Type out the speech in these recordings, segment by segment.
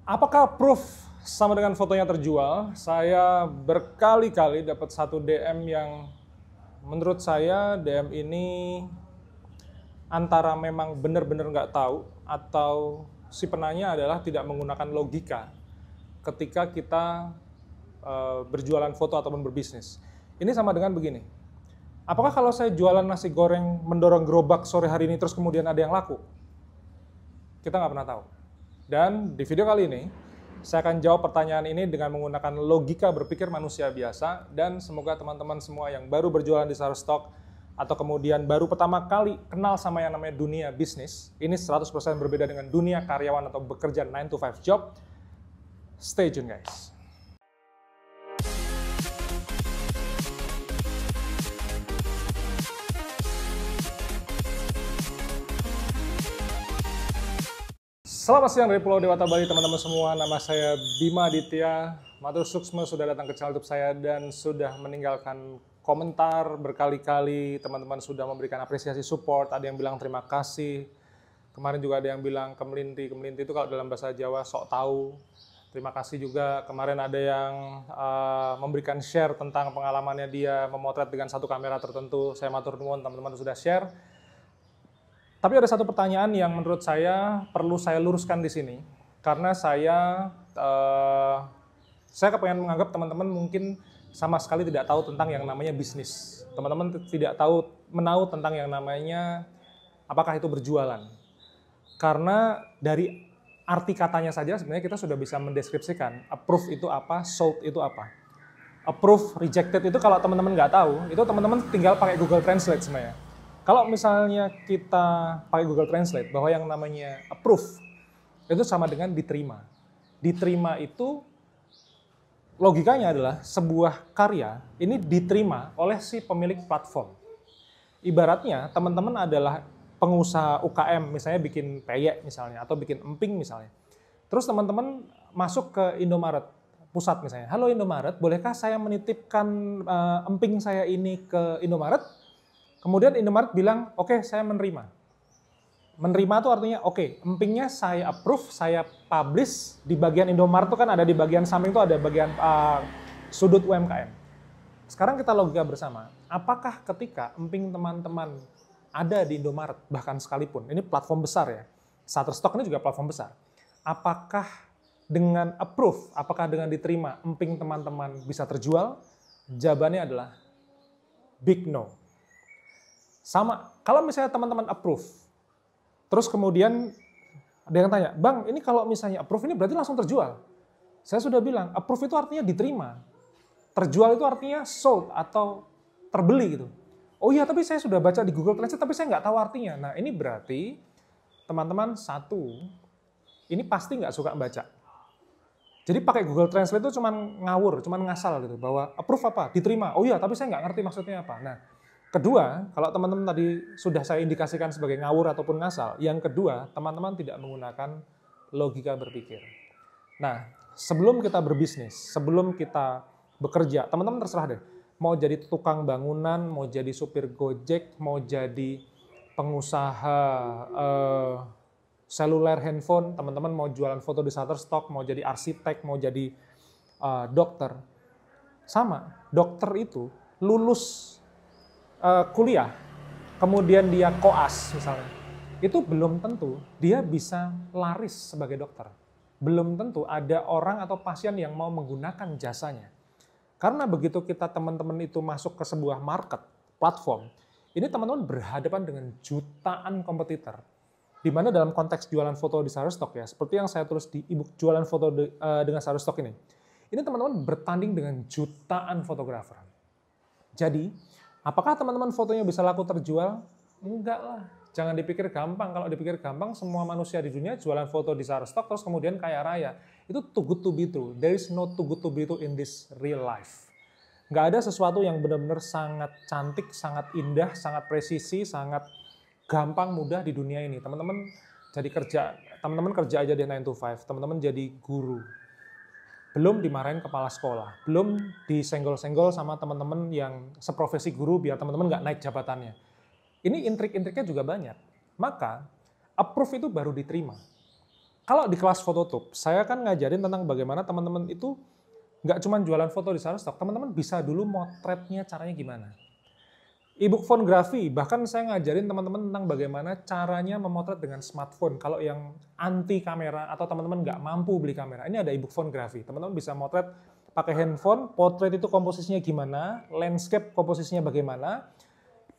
Apakah proof sama dengan fotonya terjual? Saya berkali-kali dapat satu DM yang menurut saya DM ini antara memang benar-benar nggak tahu atau si penanya adalah tidak menggunakan logika ketika kita berjualan foto ataupun berbisnis. Ini sama dengan begini. Apakah kalau saya jualan nasi goreng mendorong gerobak sore hari ini terus kemudian ada yang laku? Kita nggak pernah tahu. Dan di video kali ini, saya akan jawab pertanyaan ini dengan menggunakan logika berpikir manusia biasa, dan semoga teman-teman semua yang baru berjualan di Shutterstock, atau kemudian baru pertama kali kenal sama yang namanya dunia bisnis, ini 100% berbeda dengan dunia karyawan atau bekerja 9 to 5 job. Stay tune guys. Selamat siang dari Pulau Dewata Bali teman-teman semua, nama saya Bima Aditya. Matur Suksma sudah datang ke channel YouTube saya dan sudah meninggalkan komentar berkali-kali. Teman-teman sudah memberikan apresiasi support, ada yang bilang terima kasih. Kemarin juga ada yang bilang kemelinti itu kalau dalam bahasa Jawa sok tahu. Terima kasih juga. Kemarin ada yang memberikan share tentang pengalamannya dia memotret dengan satu kamera tertentu. Saya matur nuwun teman-teman sudah share. Tapi ada satu pertanyaan yang menurut saya perlu saya luruskan di sini, karena saya kepengen menganggap teman-teman mungkin sama sekali tidak tahu tentang yang namanya bisnis. Teman-teman tidak menahu tentang yang namanya apakah itu berjualan. Karena dari arti katanya saja sebenarnya kita sudah bisa mendeskripsikan approve itu apa, sold itu apa. Approve, rejected itu kalau teman-teman nggak tahu, itu teman-teman tinggal pakai Google Translate sebenarnya. Kalau misalnya kita pakai Google Translate bahwa yang namanya approve itu sama dengan diterima. Diterima itu logikanya adalah sebuah karya ini diterima oleh si pemilik platform. Ibaratnya teman-teman adalah pengusaha UKM, misalnya bikin peyek misalnya atau bikin emping misalnya. Terus teman-teman masuk ke Indomaret pusat misalnya. Halo Indomaret, bolehkah saya menitipkan emping saya ini ke Indomaret? Kemudian Indomaret bilang, oke, saya menerima. Menerima itu artinya, oke, empingnya saya approve, saya publish. Di bagian Indomaret itu kan ada di bagian samping itu ada bagian sudut UMKM. Sekarang kita logika bersama, apakah ketika emping teman-teman ada di Indomaret, bahkan sekalipun, ini platform besar ya, Shutterstock ini juga platform besar. Apakah dengan approve, apakah dengan diterima, emping teman-teman bisa terjual? Jawabannya adalah big no. Sama, kalau misalnya teman-teman approve, terus kemudian ada yang tanya, Bang, ini kalau misalnya approve ini berarti langsung terjual. Saya sudah bilang, approve itu artinya diterima. Terjual itu artinya sold atau terbeli gitu. Oh iya, tapi saya sudah baca di Google Translate, tapi saya nggak tahu artinya. Nah, ini berarti teman-teman satu, ini pasti nggak suka baca. Jadi pakai Google Translate itu cuman ngawur, cuman ngasal gitu, bahwa approve apa? Diterima. Oh iya, tapi saya nggak ngerti maksudnya apa. Nah, kedua, kalau teman-teman tadi sudah saya indikasikan sebagai ngawur ataupun ngasal, yang kedua, teman-teman tidak menggunakan logika berpikir. Nah, sebelum kita berbisnis, sebelum kita bekerja, teman-teman terserah deh. Mau jadi tukang bangunan, mau jadi supir Gojek, mau jadi pengusaha seluler handphone, teman-teman mau jualan foto di Shutterstock, mau jadi arsitek, mau jadi dokter. Sama, dokter itu lulus kuliah, kemudian dia koas misalnya, itu belum tentu dia bisa laris sebagai dokter. Belum tentu ada orang atau pasien yang mau menggunakan jasanya. Karena begitu kita teman-teman itu masuk ke sebuah market, platform, ini teman-teman berhadapan dengan jutaan kompetitor. Di mana dalam konteks jualan foto di Shutterstock ya, seperti yang saya tulis di ebook jualan foto dengan Shutterstock ini teman-teman bertanding dengan jutaan fotografer. Jadi, apakah teman-teman fotonya bisa laku terjual? Enggak lah. Jangan dipikir gampang. Kalau dipikir gampang, semua manusia di dunia jualan foto di Shutterstock terus kemudian kaya raya. Itu too good to be true. There is no too good to be true in this real life. Nggak ada sesuatu yang benar-benar sangat cantik, sangat indah, sangat presisi, sangat gampang, mudah di dunia ini. Teman-teman kerja aja di 9 to 5. Teman-teman jadi guru. Belum dimarahin kepala sekolah, belum disenggol-senggol sama teman-teman yang seprofesi guru biar teman-teman nggak naik jabatannya. Ini intrik-intriknya juga banyak. Maka, approve itu baru diterima. Kalau di kelas Phototube, saya kan ngajarin tentang bagaimana teman-teman itu nggak cuma jualan foto di Shutterstock, teman-teman bisa dulu motretnya caranya gimana. E-book fotografi, bahkan saya ngajarin teman-teman tentang bagaimana caranya memotret dengan smartphone. Kalau yang anti kamera atau teman-teman nggak mampu beli kamera, ini ada e-book fotografi. Teman-teman bisa motret pakai handphone, potret itu komposisinya gimana, landscape komposisinya bagaimana,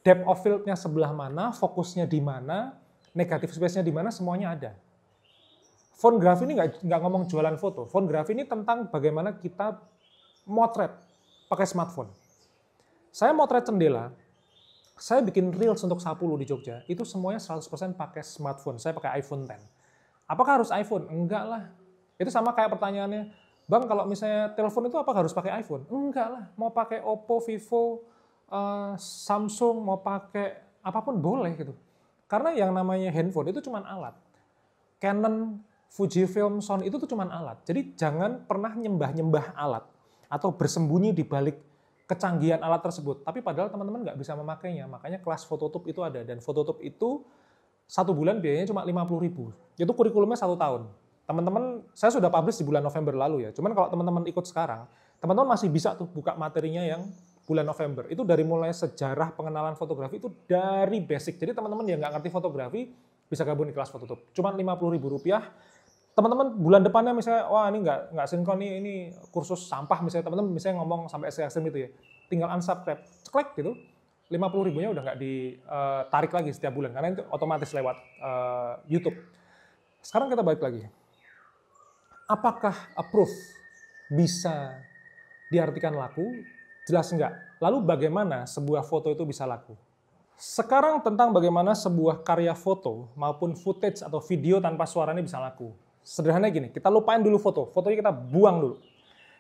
depth of field-nya sebelah mana, fokusnya di mana, negative space-nya di mana, semuanya ada. Fotografi ini nggak ngomong jualan foto. Fotografi ini tentang bagaimana kita motret pakai smartphone. Saya motret jendela, saya bikin reels untuk 10 di Jogja, itu semuanya 100% pakai smartphone. Saya pakai iPhone X. Apakah harus iPhone? Enggak lah. Itu sama kayak pertanyaannya, Bang, kalau misalnya telepon itu apakah harus pakai iPhone? Enggak lah. Mau pakai Oppo, Vivo, Samsung, mau pakai apapun boleh gitu. Karena yang namanya handphone itu cuma alat. Canon, Fujifilm, Sony itu tuh cuma alat. Jadi jangan pernah nyembah-nyembah alat atau bersembunyi di balik kecanggihan alat tersebut. Tapi padahal teman-teman nggak bisa memakainya. Makanya kelas Phototube itu ada. Dan Phototube itu 1 bulan biayanya cuma 50.000. Itu kurikulumnya 1 tahun. Teman-teman, saya sudah publish di bulan November lalu ya. Cuman kalau teman-teman ikut sekarang, teman-teman masih bisa tuh buka materinya yang bulan November. Itu dari mulai sejarah pengenalan fotografi itu dari basic. Jadi teman-teman yang nggak ngerti fotografi bisa gabung di kelas Phototube. Cuma Rp50.000. Teman-teman bulan depannya misalnya, wah ini nggak sinkron nih, ini kursus sampah misalnya, teman-teman misalnya ngomong sampai ekstrim itu ya, tinggal unsubscribe, ceklek gitu, 50.000-nya udah nggak ditarik lagi setiap bulan, karena itu otomatis lewat YouTube. Sekarang kita balik lagi. Apakah approve bisa diartikan laku? Jelas enggak. Lalu bagaimana sebuah foto itu bisa laku? Sekarang tentang bagaimana sebuah karya foto maupun footage atau video tanpa suaranya bisa laku. Sederhananya gini, kita lupain dulu foto, fotonya kita buang dulu.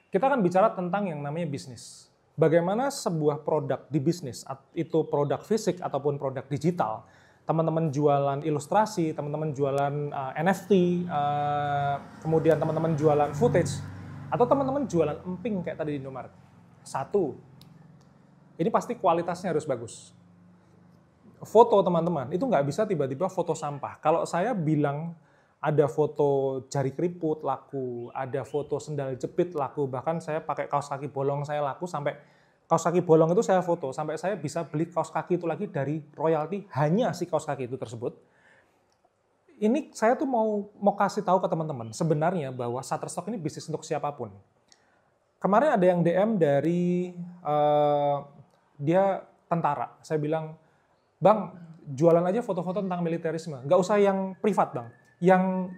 Kita akan bicara tentang yang namanya bisnis. Bagaimana sebuah produk di bisnis, itu produk fisik ataupun produk digital, teman-teman jualan ilustrasi, teman-teman jualan NFT, kemudian teman-teman jualan footage, atau teman-teman jualan emping kayak tadi di Indomaret. 1, ini pasti kualitasnya harus bagus. Foto teman-teman, itu nggak bisa tiba-tiba foto sampah. Kalau saya bilang ada foto jari keriput laku, ada foto sendal jepit laku, bahkan saya pakai kaos kaki bolong saya laku, sampai kaos kaki bolong itu saya foto, sampai saya bisa beli kaos kaki itu lagi dari royalti hanya si kaos kaki itu tersebut. Ini saya tuh mau kasih tahu ke teman-teman, sebenarnya bahwa Shutterstock ini bisnis untuk siapapun. Kemarin ada yang DM dari dia tentara, saya bilang, Bang, jualan aja foto-foto tentang militerisme, nggak usah yang privat Bang. Yang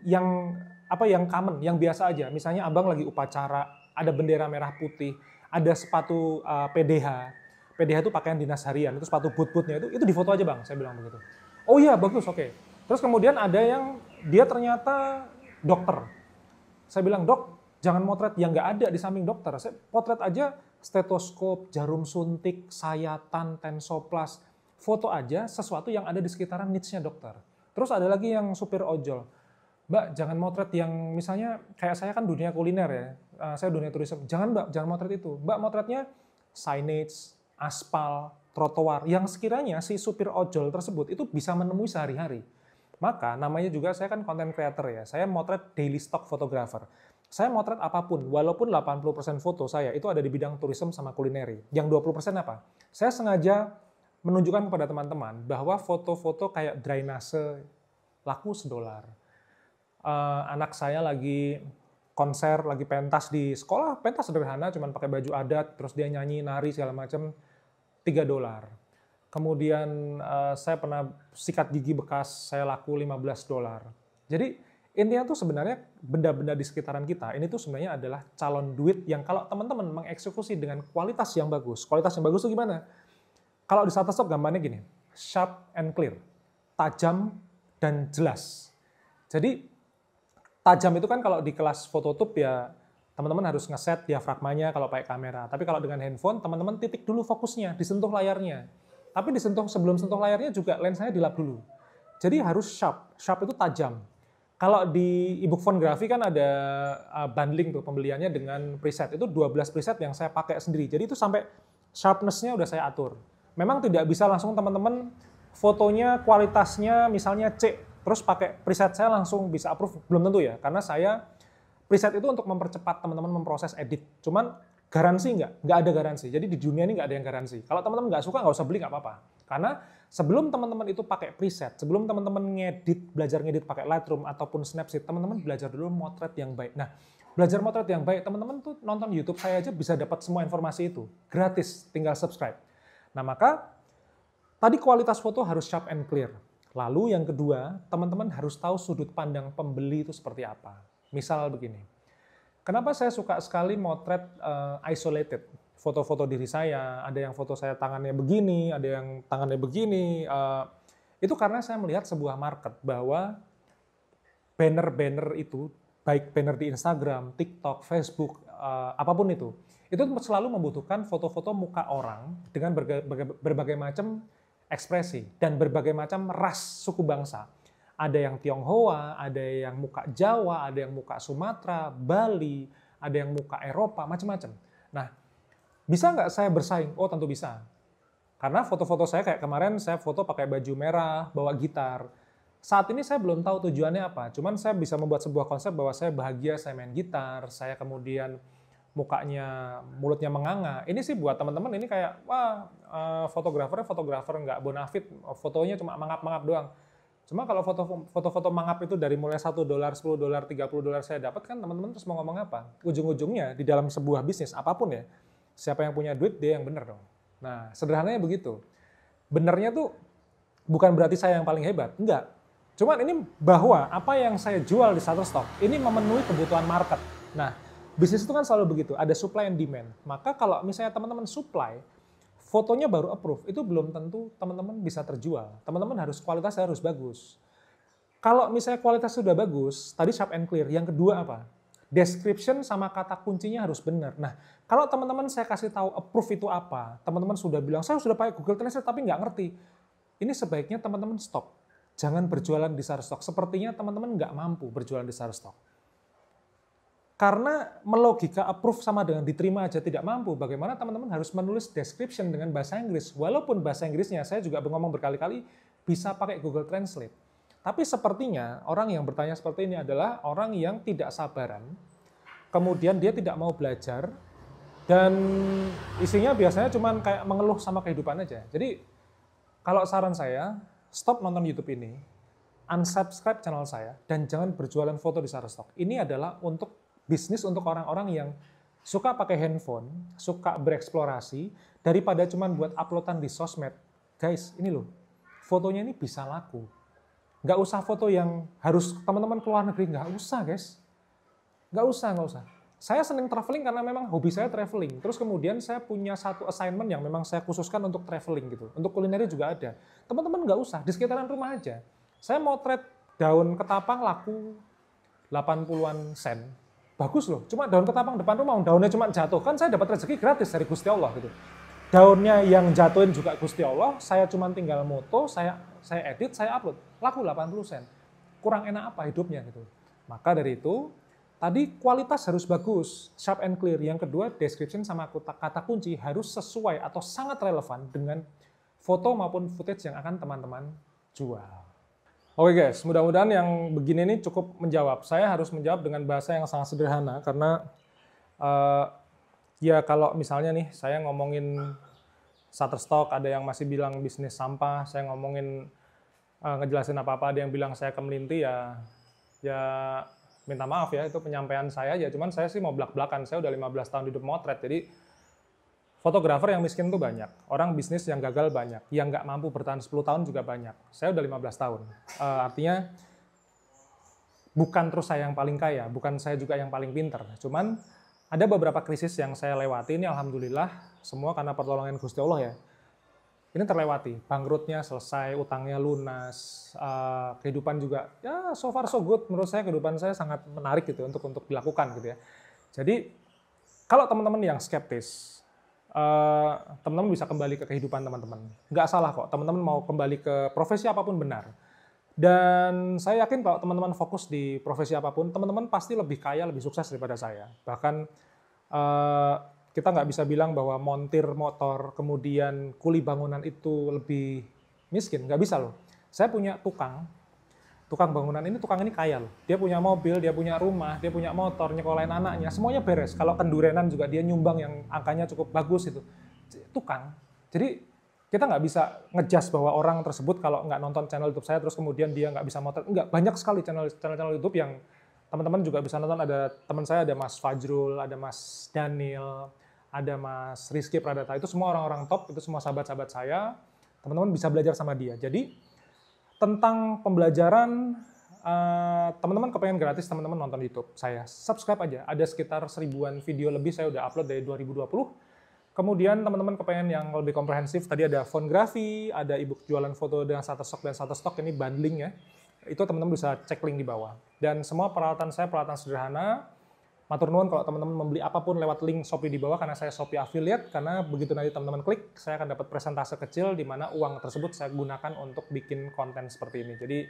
common, yang biasa aja. Misalnya abang lagi upacara, ada bendera merah putih, ada sepatu PDH. PDH itu pakaian dinas harian, itu sepatu boot-bootnya itu difoto aja Bang, saya bilang begitu. Oh iya, bagus, oke. Terus kemudian ada yang dia ternyata dokter. Saya bilang, Dok, jangan motret yang nggak ada di samping dokter. Saya potret aja stetoskop, jarum suntik, sayatan, tensoplas. Foto aja sesuatu yang ada di sekitaran niche-nya dokter. Terus ada lagi yang supir ojol. Mbak, jangan motret yang misalnya kayak saya kan dunia kuliner ya. Saya dunia turisme. Jangan Mbak, jangan motret itu. Mbak, motretnya signage, aspal, trotoar yang sekiranya si supir ojol tersebut itu bisa menemui sehari-hari. Maka namanya juga saya kan content creator ya. Saya motret daily stock photographer. Saya motret apapun, walaupun 80% foto saya itu ada di bidang turisme sama kulineri. Yang 20% apa? Saya sengaja menunjukkan kepada teman-teman bahwa foto-foto kayak drainase laku $1. Anak saya lagi konser, lagi pentas di sekolah, pentas sederhana, cuman pakai baju adat, terus dia nyanyi, nari segala macam, $3. Kemudian saya pernah sikat gigi bekas, saya laku $15. Jadi intinya tuh sebenarnya benda-benda di sekitaran kita, ini tuh sebenarnya adalah calon duit yang kalau teman-teman mengeksekusi dengan kualitas yang bagus. Kualitas yang bagus tuh gimana? Kalau di Shutterstock gambarnya gini, sharp and clear, tajam dan jelas. Jadi tajam itu kan kalau di kelas Phototube ya teman-teman harus ngeset diafragmanya kalau pakai kamera. Tapi kalau dengan handphone teman-teman titik dulu fokusnya, disentuh layarnya. Tapi sebelum sentuh layarnya juga lensanya dilap dulu. Jadi harus sharp, sharp itu tajam. Kalau di ebook fotografi kan ada bundling tuh pembeliannya dengan preset. Itu 12 preset yang saya pakai sendiri. Jadi itu sampai sharpness-nya udah saya atur. Memang tidak bisa langsung teman-teman fotonya kualitasnya misalnya C, terus pakai preset saya langsung bisa approve, belum tentu ya, karena saya preset itu untuk mempercepat teman-teman memproses edit. Cuman garansi nggak ada garansi. Jadi di dunia ini nggak ada yang garansi. Kalau teman-teman nggak suka, nggak usah beli, nggak apa-apa. Karena sebelum teman-teman itu pakai preset, sebelum teman-teman belajar ngedit pakai Lightroom ataupun Snapseed, teman-teman belajar dulu motret yang baik. Nah, belajar motret yang baik, teman-teman tuh nonton YouTube saya aja bisa dapat semua informasi itu. Gratis, tinggal subscribe. Nah, maka tadi kualitas foto harus sharp and clear. Lalu yang kedua, teman-teman harus tahu sudut pandang pembeli itu seperti apa. Misal begini, kenapa saya suka sekali motret isolated, foto-foto diri saya, ada yang foto saya tangannya begini, ada yang tangannya begini, itu karena saya melihat sebuah market bahwa banner-banner itu, baik banner di Instagram, TikTok, Facebook, apapun itu selalu membutuhkan foto-foto muka orang dengan berbagai macam ekspresi dan berbagai macam ras suku bangsa. Ada yang Tionghoa, ada yang muka Jawa, ada yang muka Sumatera, Bali, ada yang muka Eropa, macam-macam. Nah, bisa nggak saya bersaing? Oh, tentu bisa. Karena foto-foto saya kayak kemarin, saya foto pakai baju merah, bawa gitar. Saat ini saya belum tahu tujuannya apa, cuman saya bisa membuat sebuah konsep bahwa saya bahagia, saya main gitar, saya kemudian mukanya, mulutnya menganga. Ini sih buat teman-teman ini kayak, wah, fotografer nggak bonafit, fotonya cuma mangap-mangap doang. Cuma kalau foto-foto mangap itu dari mulai $1, $10, $30 saya dapat, kan teman-teman terus mau ngomong apa? Ujung-ujungnya di dalam sebuah bisnis, apapun ya, siapa yang punya duit, dia yang benar dong. Nah, sederhananya begitu. Benernya tuh bukan berarti saya yang paling hebat, enggak. Cuman ini bahwa apa yang saya jual di Shutterstock, ini memenuhi kebutuhan market. Nah, bisnis itu kan selalu begitu, ada supply and demand. Maka kalau misalnya teman-teman supply, fotonya baru approve, itu belum tentu teman-teman bisa terjual. Teman-teman kualitasnya harus bagus. Kalau misalnya kualitas sudah bagus, tadi sharp and clear. Yang kedua apa? Description sama kata kuncinya harus benar. Nah, kalau teman-teman saya kasih tahu approve itu apa, teman-teman sudah bilang, saya sudah pakai Google Translate tapi nggak ngerti. Ini sebaiknya teman-teman stop. Jangan berjualan di Shutterstock. Sepertinya teman-teman nggak mampu berjualan di Shutterstock. Karena melogika approve sama dengan diterima aja tidak mampu, bagaimana teman-teman harus menulis description dengan bahasa Inggris. Walaupun bahasa Inggrisnya saya juga ngomong berkali-kali bisa pakai Google Translate. Tapi sepertinya orang yang bertanya seperti ini adalah orang yang tidak sabaran, kemudian dia tidak mau belajar, dan isinya biasanya cuma kayak mengeluh sama kehidupan aja. Jadi kalau saran saya, stop nonton YouTube ini, unsubscribe channel saya, dan jangan berjualan foto di Shutterstock. Ini adalah untuk bisnis untuk orang-orang yang suka pakai handphone, suka bereksplorasi, daripada cuma buat uploadan di sosmed. Guys, ini loh, fotonya ini bisa laku. Nggak usah foto yang harus teman-teman keluar negeri, nggak usah guys. Nggak usah. Saya senang traveling karena memang hobi saya traveling. Terus kemudian saya punya satu assignment yang memang saya khususkan untuk traveling gitu. Untuk kulinernya juga ada. Teman-teman nggak usah, di sekitaran rumah aja. Saya motret daun ketapang laku 80-an sen. Bagus loh, cuma daun ketapang depan rumah, daunnya cuma jatuh, kan saya dapat rezeki gratis dari Gusti Allah gitu. Daunnya yang jatuhin juga Gusti Allah, saya cuma tinggal moto, saya edit, saya upload, laku 80 sen. Kurang enak apa hidupnya gitu. Maka dari itu, tadi kualitas harus bagus, sharp and clear. Yang kedua, description sama kata kunci harus sesuai atau sangat relevan dengan foto maupun footage yang akan teman-teman jual. Oke guys, mudah-mudahan yang begini ini cukup menjawab. Saya harus menjawab dengan bahasa yang sangat sederhana karena ya kalau misalnya nih saya ngomongin Shutterstock, ada yang masih bilang bisnis sampah, saya ngomongin ngejelasin apa-apa, ada yang bilang saya kemelinti, ya minta maaf ya, itu penyampaian saya aja. Cuman saya sih mau belak-belakan, saya udah 15 tahun hidup motret, jadi fotografer yang miskin tuh banyak, orang bisnis yang gagal banyak, yang nggak mampu bertahan 10 tahun juga banyak. Saya udah 15 tahun. Artinya bukan terus saya yang paling kaya, bukan saya juga yang paling pinter. Cuman ada beberapa krisis yang saya lewati, ini alhamdulillah semua karena pertolongan Gusti Allah ya. Ini terlewati, bangkrutnya selesai, utangnya lunas, kehidupan juga ya so far so good. Menurut saya kehidupan saya sangat menarik gitu untuk dilakukan gitu ya. Jadi kalau teman-teman yang skeptis, teman-teman bisa kembali ke kehidupan teman-teman. Nggak salah kok, teman-teman mau kembali ke profesi apapun benar. Dan saya yakin kalau teman-teman fokus di profesi apapun, teman-teman pasti lebih kaya, lebih sukses daripada saya. Bahkan kita nggak bisa bilang bahwa montir motor, kemudian kuli bangunan itu lebih miskin. Nggak bisa loh. Saya punya tukang, tukang bangunan ini, tukang ini kaya loh. Dia punya mobil, dia punya rumah, dia punya motor, nyekolahin anaknya, semuanya beres. Kalau kendurenan juga dia nyumbang yang angkanya cukup bagus itu. Tukang. Jadi kita nggak bisa ngejudge bahwa orang tersebut kalau nggak nonton channel YouTube saya terus kemudian dia nggak bisa motret. Enggak, banyak sekali channel YouTube yang teman-teman juga bisa nonton. Ada teman saya, ada Mas Fajrul, ada Mas Daniel, ada Mas Rizky Pradata. Itu semua orang-orang top, itu semua sahabat-sahabat saya. Teman-teman bisa belajar sama dia. Jadi tentang pembelajaran, teman-teman kepengen gratis, teman-teman nonton YouTube saya. Subscribe aja, ada sekitar 1000-an video lebih saya udah upload dari 2020. Kemudian teman-teman kepengen yang lebih komprehensif, tadi ada fonografi, ada ebook jualan foto dengan Shutterstock dan Shutterstock, ini bundling ya. Itu teman-teman bisa cek link di bawah. Dan semua peralatan saya peralatan sederhana. Matur nuwun kalau teman-teman membeli apapun lewat link Shopee di bawah, karena saya Shopee affiliate, karena begitu nanti teman-teman klik, saya akan dapat persentase kecil di mana uang tersebut saya gunakan untuk bikin konten seperti ini. Jadi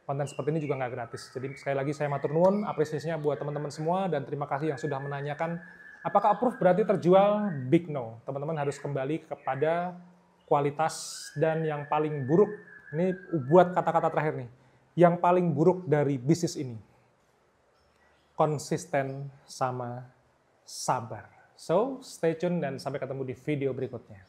konten seperti ini juga nggak gratis. Jadi sekali lagi saya matur nuwun, apresiasinya buat teman-teman semua, dan terima kasih yang sudah menanyakan apakah approve berarti terjual? Big no. Teman-teman harus kembali kepada kualitas, dan yang paling buruk, ini buat kata-kata terakhir nih, yang paling buruk dari bisnis ini, konsisten sama sabar. So, stay tune dan sampai ketemu di video berikutnya.